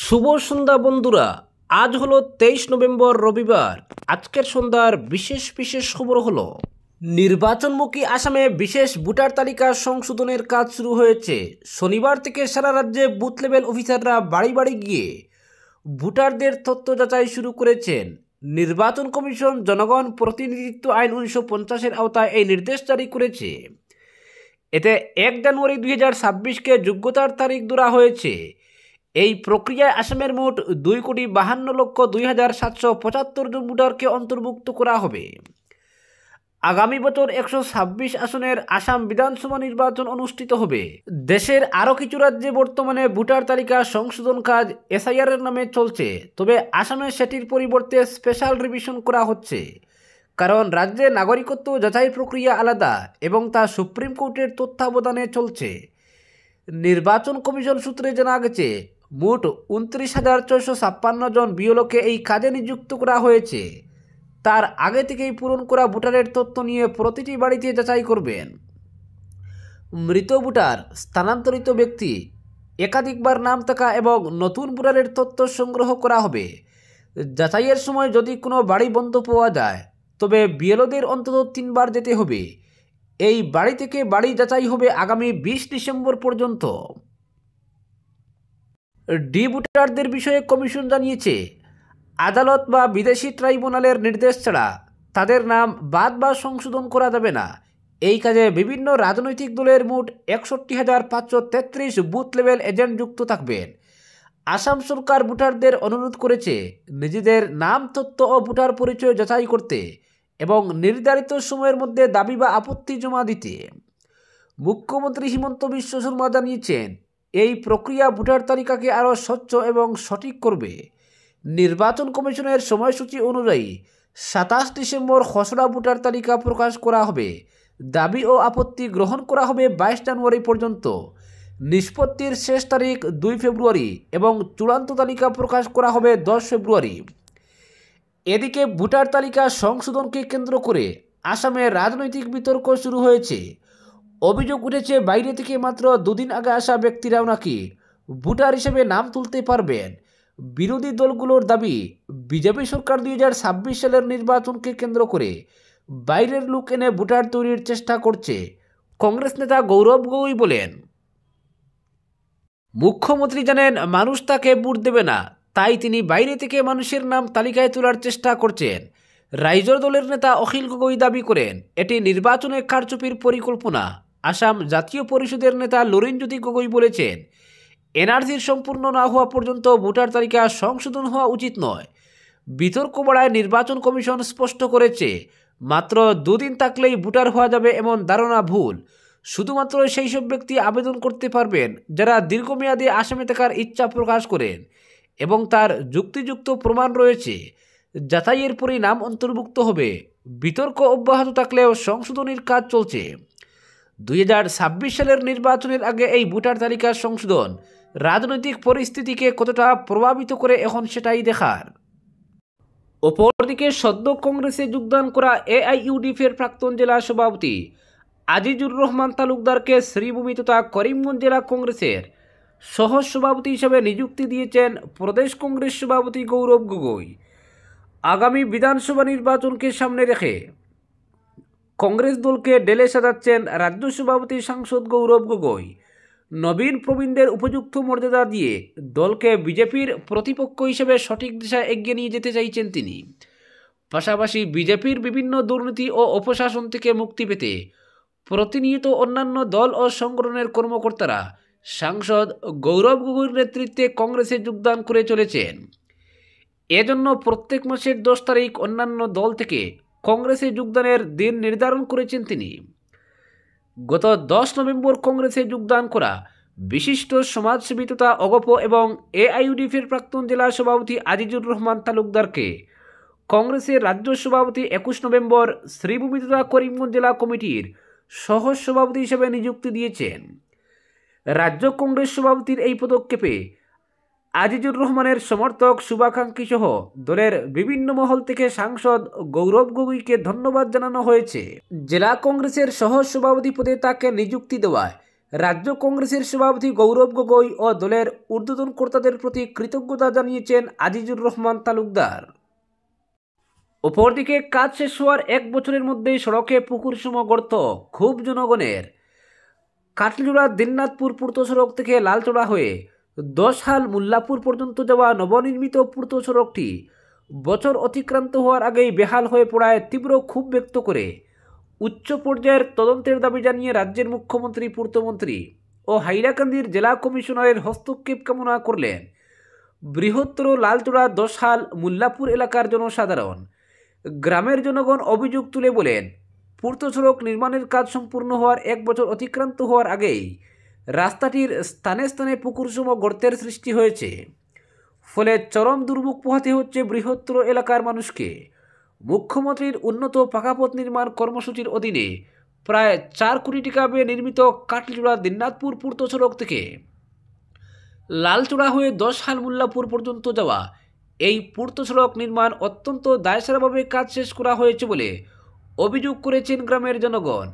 শুভ সন্ধ্যা বন্ধুরা। আজ হলো 23 নভেম্বর রবিবার। আজকের সন্ধ্যার বিশেষ বিশেষ খবর হলো নির্বাচনমুখী আসামে বিশেষ ভোটার তালিকা সংশোধনের কাজ শুরু হয়েছে। শনিবার থেকে সারা রাজ্যে বুথ লেভেল অফিসাররা বাড়ি বাড়ি গিয়ে ভোটারদের তথ্য যাচাই শুরু করেছেন। নির্বাচন কমিশন জনগণ প্রতিনিধিত্ব আইন 1950-এর আওতায় এই নির্দেশ জারি করেছে। এতে 1 জানুয়ারি 2026কে যোগ্যতার তারিখ ধরা হয়েছে। এই প্রক্রিয়ায় আসামের মোট 2,52,02,775 জন ভোটারকে অন্তর্ভুক্ত করা হবে। আগামী বছর 126 আসনের আসাম বিধানসভা নির্বাচন অনুষ্ঠিত হবে। দেশের আরও কিছু রাজ্যে বর্তমানে ভোটার তালিকা সংশোধন কাজ এসআইআর এর নামে চলছে, তবে আসামে সেটির পরিবর্তে স্পেশাল রিভিশন করা হচ্ছে, কারণ রাজ্যে নাগরিকত্ব যাচাই প্রক্রিয়া আলাদা এবং তা সুপ্রিম কোর্টের তত্ত্বাবধানে চলছে। নির্বাচন কমিশন সূত্রে জানা গেছে, মোট 29,656 জন বিএলওকে এই কাজে নিযুক্ত করা হয়েছে। তার আগে থেকেই পূরণ করা ভোটারের তথ্য নিয়ে প্রতিটি বাড়িতে যাচাই করবেন। মৃত ভোটার, স্থানান্তরিত ব্যক্তি, একাধিকবার নাম থাকা এবং নতুন ভোটারের তথ্য সংগ্রহ করা হবে। যাচাইয়ের সময় যদি কোনো বাড়ি বন্ধ পাওয়া যায়, তবে বিএলওদের অন্তত 3 বার যেতে হবে। এই বাড়ি থেকে বাড়ি যাচাই হবে আগামী 20 ডিসেম্বর পর্যন্ত। ডি ভোটারদের বিষয়ে কমিশন জানিয়েছে, আদালত বা বিদেশি ট্রাইব্যুনালের নির্দেশ ছাড়া তাদের নাম বাদ বা সংশোধন করা যাবে না। এই কাজে বিভিন্ন রাজনৈতিক দলের মোট 61,533 বুথ লেভেল এজেন্ট যুক্ত থাকবেন। আসাম সরকার ভোটারদের অনুরোধ করেছে নিজেদের নাম, তথ্য ও ভোটার পরিচয় যাচাই করতে এবং নির্ধারিত সময়ের মধ্যে দাবি বা আপত্তি জমা দিতে। মুখ্যমন্ত্রী হিমন্ত বিশ্ব শর্মা জানিয়েছেন, এই প্রক্রিয়া ভোটার তালিকাকে আরও স্বচ্ছ এবং সঠিক করবে। নির্বাচন কমিশনের সময়সূচি অনুযায়ী 27 ডিসেম্বর খসড়া ভোটার তালিকা প্রকাশ করা হবে। দাবি ও আপত্তি গ্রহণ করা হবে 22 জানুয়ারি পর্যন্ত। নিষ্পত্তির শেষ তারিখ 2 ফেব্রুয়ারি এবং চূড়ান্ত তালিকা প্রকাশ করা হবে 10 ফেব্রুয়ারি। এদিকে ভোটার তালিকা সংশোধনকে কেন্দ্র করে আসামে রাজনৈতিক বিতর্ক শুরু হয়েছে। অভিযোগ উঠেছে, বাইরে থেকে মাত্র 2 দিন আগে আসা ব্যক্তিরাও নাকি ভোটার হিসেবে নাম তুলতে পারবেন। বিরোধী দলগুলোর দাবি, বিজেপি সরকার 2026 সালের নির্বাচনকে কেন্দ্র করে বাইরের লোক এনে ভোটার তৈরির চেষ্টা করছে। কংগ্রেস নেতা গৌরব গগৈ বলেন, মুখ্যমন্ত্রী জানেন মানুষ তাকে ভোট দেবে না, তাই তিনি বাইরে থেকে মানুষের নাম তালিকায় তোলার চেষ্টা করছেন। রাইজর দলের নেতা অখিল গগৈ দাবি করেন, এটি নির্বাচনে কারচুপির পরিকল্পনা। আসাম জাতীয় পরিষদের নেতা লরিনজ্যোতি গগৈ বলেছেন, এনআরসির সম্পূর্ণ না হওয়া পর্যন্ত ভোটার তালিকা সংশোধন হওয়া উচিত নয়। বিতর্ক বাড়ায় নির্বাচন কমিশন স্পষ্ট করেছে, মাত্র 2 দিন থাকলেই ভোটার হওয়া যাবে এমন ধারণা ভুল। শুধুমাত্র সেই সব ব্যক্তি আবেদন করতে পারবেন যারা দীর্ঘমেয়াদে আসামে থাকার ইচ্ছা প্রকাশ করেন এবং তার যুক্তিযুক্ত প্রমাণ রয়েছে। যাচাইয়ের পরই নাম অন্তর্ভুক্ত হবে। বিতর্ক অব্যাহত থাকলেও সংশোধনের কাজ চলছে। 2026 সালের নির্বাচনের আগে এই ভোটার তালিকার সংশোধন রাজনৈতিক পরিস্থিতিকে কতটা প্রভাবিত করে এখন সেটাই দেখার। অপরদিকে সদ্য কংগ্রেসে যোগদান করা এআইইউডিএফের প্রাক্তন জেলা সভাপতি আজিজুর রহমান তালুকদারকে শ্রীভূমি তথা করিমগঞ্জ জেলা কংগ্রেসের সহ সভাপতি হিসেবে নিযুক্তি দিয়েছেন প্রদেশ কংগ্রেস সভাপতি গৌরব গগৈ। আগামী বিধানসভা নির্বাচনকে সামনে রেখে কংগ্রেস দলকে ঢেলে সাজাচ্ছেন রাজ্য সভাপতি সাংসদ গৌরব গগৈ। নবীন প্রবীণদের উপযুক্ত মর্যাদা দিয়ে দলকে বিজেপির প্রতিপক্ষ হিসেবে সঠিক দিশায় এগিয়ে নিয়ে যেতে চাইছেন তিনি। পাশাপাশি বিজেপির বিভিন্ন দুর্নীতি ও অপশাসন থেকে মুক্তি পেতে প্রতিনিয়ত অন্যান্য দল ও সংগঠনের কর্মকর্তারা সাংসদ গৌরব গগৈর নেতৃত্বে কংগ্রেসে যোগদান করে চলেছেন। এজন্য প্রত্যেক মাসের 10 তারিখ অন্যান্য দল থেকে কংগ্রেসে যোগদানের দিন নির্ধারণ করেছেন তিনি। গত 10 নভেম্বর কংগ্রেসে যোগদান করা বিশিষ্ট সমাজসেবী তথা অগপ এবং এআইইউডিএফের প্রাক্তন জেলা সভাপতি আজিজুর রহমান তালুকদারকে কংগ্রেসের রাজ্য সভাপতি 21 নভেম্বর শ্রীভূমি তথা করিমগঞ্জ জেলা কমিটির সহ সভাপতি হিসেবে নিযুক্তি দিয়েছেন। রাজ্য কংগ্রেস সভাপতির এই পদক্ষেপে আজিজুর রহমানের সমর্থক, শুভাকাঙ্ক্ষী সহ দলের বিভিন্ন মহল থেকে সাংসদ গৌরব গগৈকে ধন্যবাদ জানানো হয়েছে। জেলা কংগ্রেসের সহ সভাপতি পদে তাকে নিযুক্তি দেওয়ায় রাজ্য কংগ্রেসের সভাপতি গৌরব গগৈ ও দলের ঊর্ধ্বতন কর্তাদের প্রতি কৃতজ্ঞতা জানিয়েছেন আজিজুর রহমান তালুকদার। অপরদিকে কাজ শেষ হওয়ার 1 বছরের মধ্যেই সড়কে পুকুরসম গর্ত খুব জনগণের। কাটলিজোড়া দিননাথপুর পূর্ত সড়ক থেকে লালচড়া হয়ে 10 হাল মোল্লাপুর পর্যন্ত যাওয়া নবনির্মিত পূর্ত সড়কটি বছর অতিক্রান্ত হওয়ার আগেই বেহাল হয়ে পড়ায় তীব্র ক্ষোভ ব্যক্ত করে উচ্চ পর্যায়ের তদন্তের দাবি জানিয়ে রাজ্যের মুখ্যমন্ত্রী, পূর্তমন্ত্রী ও হাইলাকান্দির জেলা কমিশনারের হস্তক্ষেপ কামনা করলেন বৃহত্তর লালচড়া 10 হাল মোল্লাপুর এলাকার জনসাধারণ। গ্রামের জনগণ অভিযোগ তুলে বলেন, পূর্ত সড়ক নির্মাণের কাজ সম্পূর্ণ হওয়ার 1 বছর অতিক্রান্ত হওয়ার আগেই রাস্তাটির স্থানে স্থানে পুকুরসম গর্তের সৃষ্টি হয়েছে। ফলে চরম দুর্ভোগ পোহাতে হচ্ছে বৃহত্তর এলাকার মানুষকে। মুখ্যমন্ত্রীর উন্নত পাকাপথ নির্মাণ কর্মসূচির অধীনে প্রায় 4 কোটি টাকা ব্যয়ে নির্মিত কাটলিজোড়া দিননাথপুর পূর্ত সড়ক থেকে লালচড়া হয়ে 10 হাল মোল্লাপুর পর্যন্ত যাওয়া এই পূর্ত সড়ক নির্মাণ অত্যন্ত দায়সারাভাবে কাজ শেষ করা হয়েছে বলে অভিযোগ করেছেন গ্রামের জনগণ।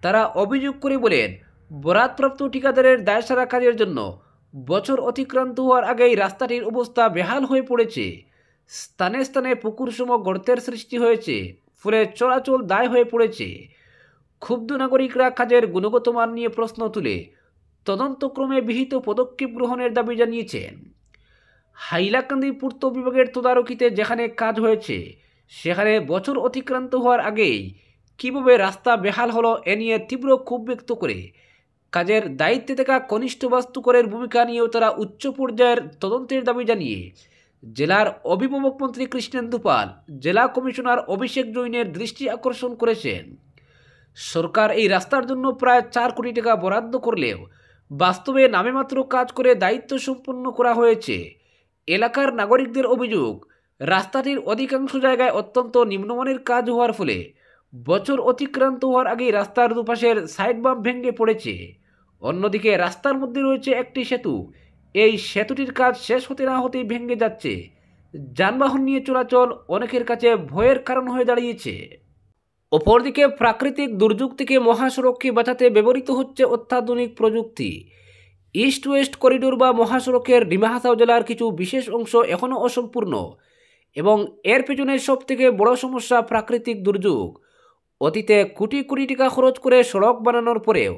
তারা অভিযোগ করে বলেন, বরাদপ্রাপ্ত ঠিকাদারের দায়সারা কাজের জন্য বছর অতিক্রান্ত হওয়ার আগেই রাস্তাটির অবস্থা বেহাল হয়ে পড়েছে। স্থানে স্থানে পুকুরসম গর্তের সৃষ্টি হয়েছে, ফলে চলাচল দায় হয়ে পড়েছে। ক্ষুব্ধ নাগরিকরা কাজের গুণগত মান নিয়ে প্রশ্ন তুলে তদন্তক্রমে বিহিত পদক্ষেপ গ্রহণের দাবি জানিয়েছেন। হাইলাকান্দি পূর্ত বিভাগের তদারকিতে যেখানে কাজ হয়েছে সেখানে বছর অতিক্রান্ত হওয়ার আগেই কীভাবে রাস্তা বেহাল হলো এ নিয়ে তীব্র ক্ষোভ ব্যক্ত করে কাজের দায়িত্বে থাকা কনিষ্ঠ বাস্তুকরের ভূমিকা নিয়েও তারা উচ্চ পর্যায়ের তদন্তের দাবি জানিয়ে জেলার অভিভাবক মন্ত্রী কৃষ্ণেন্দু পাল, জেলা কমিশনার অভিষেক জৈনের দৃষ্টি আকর্ষণ করেছেন। সরকার এই রাস্তার জন্য প্রায় 4 কোটি টাকা বরাদ্দ করলেও বাস্তবে নামেমাত্র কাজ করে দায়িত্ব সম্পন্ন করা হয়েছে। এলাকার নাগরিকদের অভিযোগ, রাস্তাটির অধিকাংশ জায়গায় অত্যন্ত নিম্নমানের কাজ হওয়ার ফলে বছর অতিক্রান্ত হওয়ার আগেই রাস্তার দুপাশের সাইড বাম্প ভেঙে পড়েছে। অন্যদিকে রাস্তার মধ্যে রয়েছে একটি সেতু, এই সেতুটির কাজ শেষ হতে না হতেই ভেঙে যাচ্ছে। যানবাহন নিয়ে চলাচল অনেকের কাছে ভয়ের কারণ হয়ে দাঁড়িয়েছে। অপরদিকে প্রাকৃতিক দুর্যোগ থেকে মহাসড়ককে বাঁচাতে ব্যবহৃত হচ্ছে অত্যাধুনিক প্রযুক্তি। ইস্ট ওয়েস্ট করিডোর বা মহাসড়কের ডিমা হাসাও জেলার কিছু বিশেষ অংশ এখনও অসম্পূর্ণ এবং এর পেছনে সবথেকে বড় সমস্যা প্রাকৃতিক দুর্যোগ। অতীতে কোটি কোটি টাকা খরচ করে সড়ক বানানোর পরেও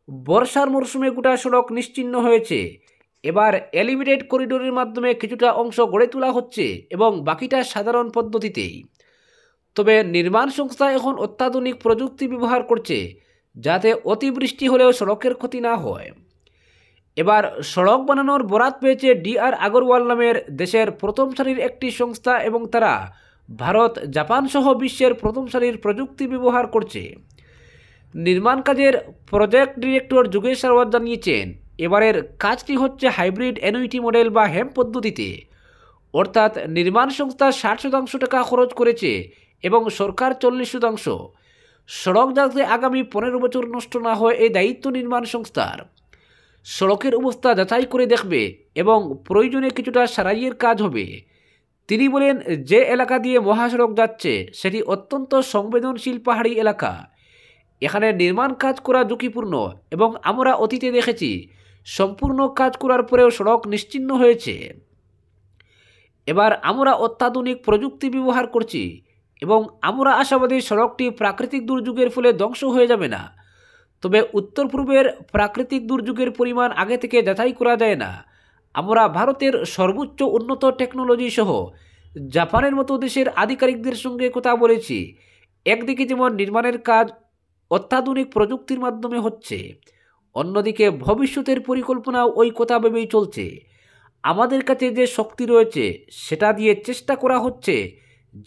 বর্ষার মরশুমে গোটা সড়ক নিশ্চিহ্ন হয়েছে। এবার এলিভেটেড করিডোরের মাধ্যমে কিছুটা অংশ গড়ে তোলা হচ্ছে এবং বাকিটা সাধারণ পদ্ধতিতেই। তবে নির্মাণ সংস্থা এখন অত্যাধুনিক প্রযুক্তি ব্যবহার করছে যাতে অতিবৃষ্টি হলেও সড়কের ক্ষতি না হয়। এবার সড়ক বানানোর বরাত পেয়েছে ডিআর আগরওয়াল নামের দেশের প্রথম সারির একটি সংস্থা এবং তারা ভারত, জাপান সহ বিশ্বের প্রথম সারির প্রযুক্তি ব্যবহার করছে। নির্মাণ কাজের প্রজেক্ট ডিরেক্টর যোগেশ সারওয়াত জানিয়েছেন, এবারের কাজটি হচ্ছে হাইব্রিড অ্যানুইটি মডেল বা হ্যাম পদ্ধতিতে, অর্থাৎ নির্মাণ সংস্থা 60% টাকা খরচ করেছে এবং সরকার 40%। সড়ক যাতে আগামী 15 বছর নষ্ট না হয় এই দায়িত্ব নির্মাণ সংস্থার। সড়কের অবস্থা যাচাই করে দেখবে এবং প্রয়োজনে কিছুটা সারাইয়ের কাজ হবে। তিনি বলেন, যে এলাকা দিয়ে মহাসড়ক যাচ্ছে সেটি অত্যন্ত সংবেদনশীল পাহাড়ি এলাকা। এখানে নির্মাণ কাজ করা ঝুঁকিপূর্ণ এবং আমরা অতীতে দেখেছি সম্পূর্ণ কাজ করার পরেও সড়ক নিশ্চিহ্ন হয়েছে। এবার আমরা অত্যাধুনিক প্রযুক্তি ব্যবহার করছি এবং আমরা আশাবাদী সড়কটি প্রাকৃতিক দুর্যোগের ফলে ধ্বংস হয়ে যাবে না। তবে উত্তর পূর্বের প্রাকৃতিক দুর্যোগের পরিমাণ আগে থেকে যাচাই করা যায় না। আমরা ভারতের সর্বোচ্চ উন্নত টেকনোলজি সহ জাপানের মতো দেশের আধিকারিকদের সঙ্গে কথা বলেছি। একদিকে যেমন নির্মাণের কাজ অত্যাধুনিক প্রযুক্তির মাধ্যমে হচ্ছে, অন্যদিকে ভবিষ্যতের পরিকল্পনাও ওই কথা ভেবেই চলছে। আমাদের কাছে যে শক্তি রয়েছে সেটা দিয়ে চেষ্টা করা হচ্ছে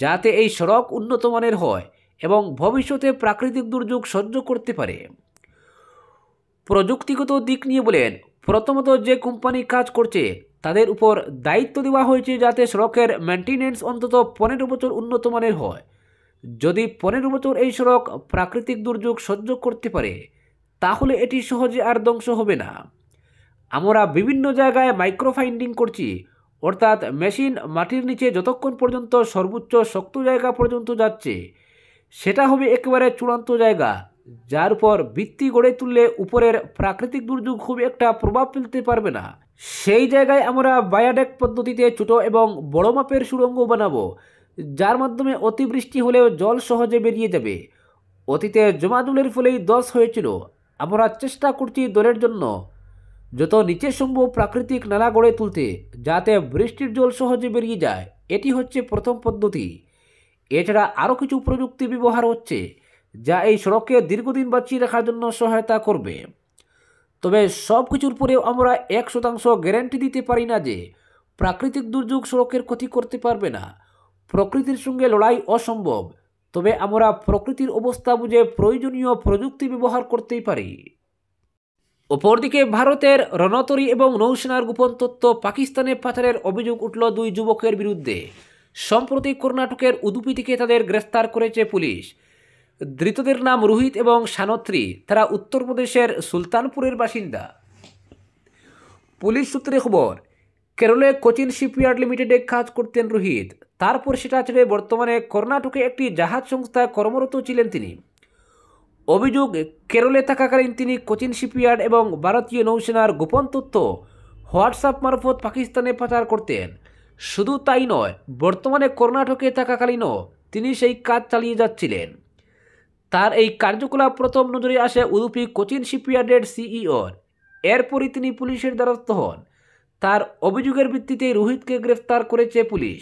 যাতে এই সড়ক উন্নত মানের হয় এবং ভবিষ্যতে প্রাকৃতিক দুর্যোগ সহ্য করতে পারে। প্রযুক্তিগত দিক নিয়ে বলেন, প্রথমত যে কোম্পানি কাজ করছে তাদের উপর দায়িত্ব দেওয়া হয়েছে যাতে সড়কের মেনটেন্যান্স অন্তত 15 বছর উন্নত মানের হয়। যদি 15 বছর এই সড়ক প্রাকৃতিক দুর্যোগ সহ্য করতে পারে তাহলে এটি সহজে আর ধ্বংস হবে না। আমরা বিভিন্ন জায়গায় মাইক্রোফাইন্ডিং করছি, অর্থাৎ মেশিন মাটির নিচে যতক্ষণ পর্যন্ত সর্বোচ্চ শক্ত জায়গা পর্যন্ত যাচ্ছে সেটা হবে একেবারে চূড়ান্ত জায়গা। যার উপর ভিত্তি গড়ে তুললে উপরের প্রাকৃতিক দুর্যোগ খুব একটা প্রভাব ফেলতে পারবে না। সেই জায়গায় আমরা বায়োডেক পদ্ধতিতে ছোট এবং বড় মাপের সুড়ঙ্গ বানাবো, যার মাধ্যমে অতিবৃষ্টি হলেও জল সহজে বেরিয়ে যাবে। অতীতে জমা জলের ফলেই ধস হয়েছিল। আমরা চেষ্টা করছি দলের জন্য যত নিচে সম্ভব প্রাকৃতিক নালা গড়ে তুলতে, যাতে বৃষ্টির জল সহজে বেরিয়ে যায়। এটি হচ্ছে প্রথম পদ্ধতি। এছাড়া আরও কিছু প্রযুক্তি ব্যবহার হচ্ছে, যা এই সড়ককে দীর্ঘদিন বাঁচিয়ে রাখার জন্য সহায়তা করবে। তবে সব কিছুর পরেও আমরা 100% গ্যারান্টি দিতে পারি না যে প্রাকৃতিক দুর্যোগ সড়কের ক্ষতি করতে পারবে না। প্রকৃতির সঙ্গে লড়াই অসম্ভব, তবে আমরা প্রকৃতির অবস্থা বুঝে প্রয়োজনীয় প্রযুক্তি ব্যবহার করতেই পারি। অপরদিকে ভারতের রণতরী এবং নৌসেনার গোপন তথ্য পাকিস্তানে পাচারের অভিযোগ উঠল 2 যুবকের বিরুদ্ধে। সম্প্রতি কর্ণাটকের উদুপি থেকে তাদের গ্রেফতার করেছে পুলিশ। ধৃতদের নাম রোহিত এবং সানত্রী। তারা উত্তরপ্রদেশের সুলতানপুরের বাসিন্দা। পুলিশ সূত্রে খবর, কেরলে কোচিন শিপইয়ার্ড লিমিটেডে কাজ করতেন রোহিত। তারপর সেটা ছেড়ে বর্তমানে কর্ণাটকে একটি জাহাজ সংস্থায় কর্মরত ছিলেন তিনি। অভিযোগ, কেরলে থাকাকালীন তিনি কোচিন শিপইয়ার্ড এবং ভারতীয় নৌসেনার গোপন তথ্য হোয়াটসঅ্যাপ মারফত পাকিস্তানে পাচার করতেন। শুধু তাই নয়, বর্তমানে কর্ণাটকে থাকাকালীনও তিনি সেই কাজ চালিয়ে যাচ্ছিলেন। তার এই কার্যকলাপ প্রথম নজরে আসে উদুপি কোচিন শিপইয়ার্ডের সিইওর। এরপরই তিনি পুলিশের দ্বারস্থ হন। তার অভিযোগের ভিত্তিতে রোহিতকে গ্রেফতার করেছে পুলিশ।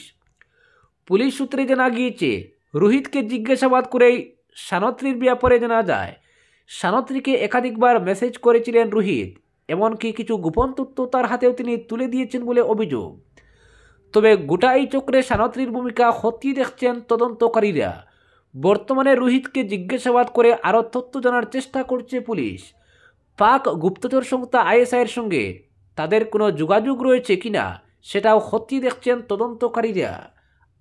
পুলিশ সূত্রে জানা গিয়েছে, রোহিতকে জিজ্ঞাসাবাদ করেই সানত্রীর ব্যাপারে জানা যায়। সানত্রীকে একাধিকবার মেসেজ করেছিলেন রোহিত, এমনকি কিছু গোপন তথ্য তার হাতেও তিনি তুলে দিয়েছেন বলে অভিযোগ। তবে গোটা এই চক্রে সানত্রীর ভূমিকা খতিয়ে দেখছেন তদন্তকারীরা। বর্তমানে রোহিতকে জিজ্ঞাসাবাদ করে আরও তথ্য জানার চেষ্টা করছে পুলিশ। পাক গুপ্তচর সংস্থা আইএসআইয়ের সঙ্গে তাদের কোনো যোগাযোগ রয়েছে কিনা সেটাও খতিয়ে দেখছেন তদন্তকারীরা।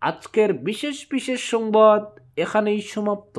আজকের বিশেষ সংবাদ এখানেই সমাপ্ত।